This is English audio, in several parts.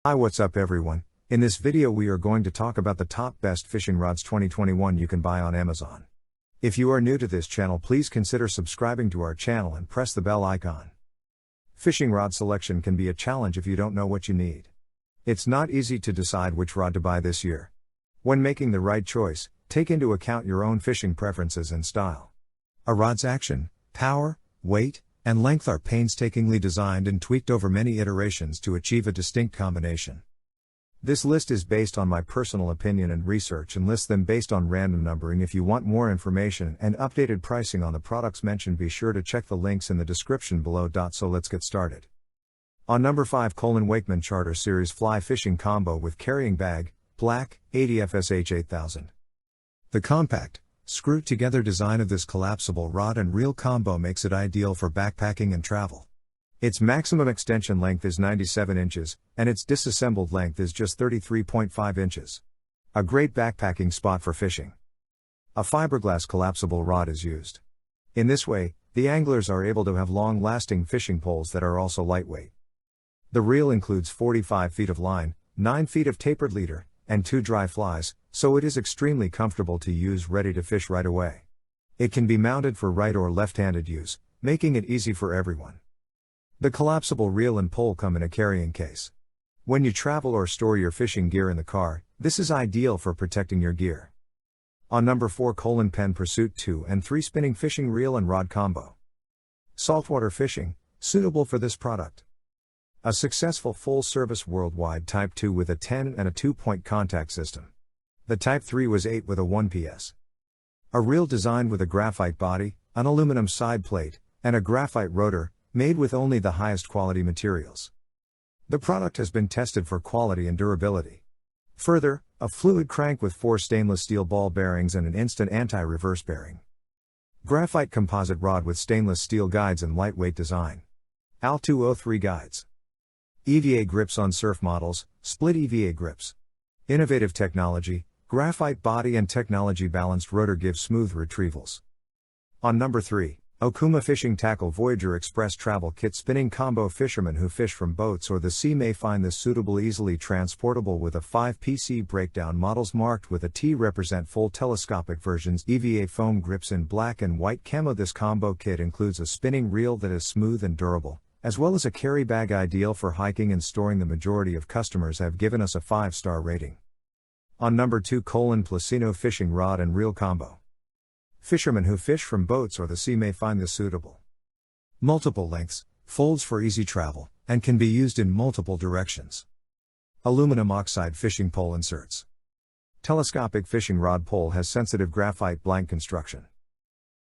Hi, what's up everyone? In this video we are going to talk about the top best fishing rods 2021 you can buy on Amazon. If you are new to this channel, please consider subscribing to our channel and press the bell icon. Fishing rod selection can be a challenge if you don't know what you need. It's not easy to decide which rod to buy this year. When making the right choice, take into account your own fishing preferences and style. A rod's action, power, weight, and length are painstakingly designed and tweaked over many iterations to achieve a distinct combination. This list is based on my personal opinion and research and lists them based on random numbering. If you want more information and updated pricing on the products mentioned, be sure to check the links in the description below. So let's get started. On number 5, Wakeman Charter Series Fly Fishing Combo with Carrying Bag, Black, 80 FSH 8000. The compact, screwed-together design of this collapsible rod and reel combo makes it ideal for backpacking and travel. Its maximum extension length is 97 inches, and its disassembled length is just 33.5 inches. A great backpacking spot for fishing. A fiberglass collapsible rod is used. In this way, the anglers are able to have long-lasting fishing poles that are also lightweight. The reel includes 45 feet of line, 9 feet of tapered leader, and 2 dry flies, so it is extremely comfortable to use, ready to fish right away. It can be mounted for right or left-handed use, making it easy for everyone. The collapsible reel and pole come in a carrying case. When you travel or store your fishing gear in the car, this is ideal for protecting your gear. On number 4, PENN Pursuit 2 and 3 Spinning Fishing Reel and Rod Combo. Saltwater fishing, suitable for this product. A successful full-service worldwide Type 2 with a 10 and a 2-point contact system. The Type 3 was 8 with a 1 PS. A reel designed with a graphite body, an aluminum side plate, and a graphite rotor, made with only the highest quality materials. The product has been tested for quality and durability. Further, a fluid crank with 4 stainless steel ball bearings and an instant anti-reverse bearing. Graphite composite rod with stainless steel guides and lightweight design. AL203 guides. EVA grips on surf models, split EVA grips. Innovative technology, graphite body and technology balanced rotor give smooth retrievals. On number 3, OKUMA Fishing Tackle Voyager Express Travel Kit Spinning Combo. Fishermen who fish from boats or the sea may find this suitable, easily transportable with a 5 PC breakdown. Models marked with a T represent full telescopic versions. EVA foam grips in black and white camo. This combo kit includes a spinning reel that is smooth and durable, as well as a carry bag ideal for hiking and storing. The majority of customers have given us a 5-star rating. On number 2, PLUSINNO Fishing Rod and Reel Combo. Fishermen who fish from boats or the sea may find this suitable. Multiple lengths, folds for easy travel, and can be used in multiple directions. Aluminum oxide fishing pole inserts. Telescopic fishing rod pole has sensitive graphite blank construction.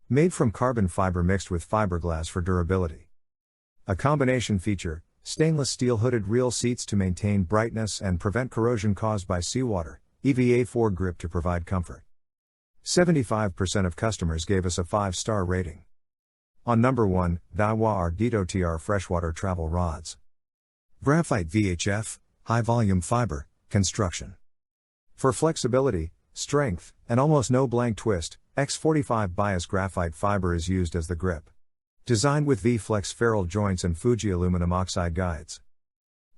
Made from carbon fiber mixed with fiberglass for durability. A combination feature, stainless steel hooded reel seats to maintain brightness and prevent corrosion caused by seawater, EVA 4 grip to provide comfort. 75% of customers gave us a 5-star rating. On number 1, Daiwa Ardito-TR Freshwater Travel Rods. Graphite VHF, high volume fiber, construction. For flexibility, strength, and almost no blank twist, X45 bias graphite fiber is used as the grip. Designed with V-Flex ferrule joints and Fuji aluminum oxide guides.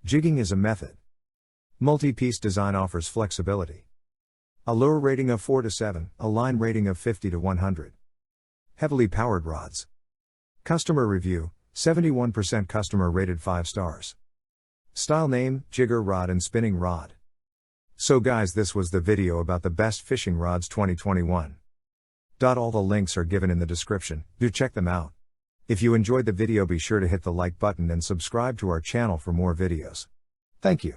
Jigging is a method. Multi-piece design offers flexibility. A lure rating of 4 to 7, a line rating of 50 to 100. Heavily powered rods. Customer review, 71% customer rated 5 stars. Style name, jigger rod and spinning rod. So guys, this was the video about the best fishing rods 2021. All the links are given in the description, do check them out. If you enjoyed the video, be sure to hit the like button and subscribe to our channel for more videos. Thank you.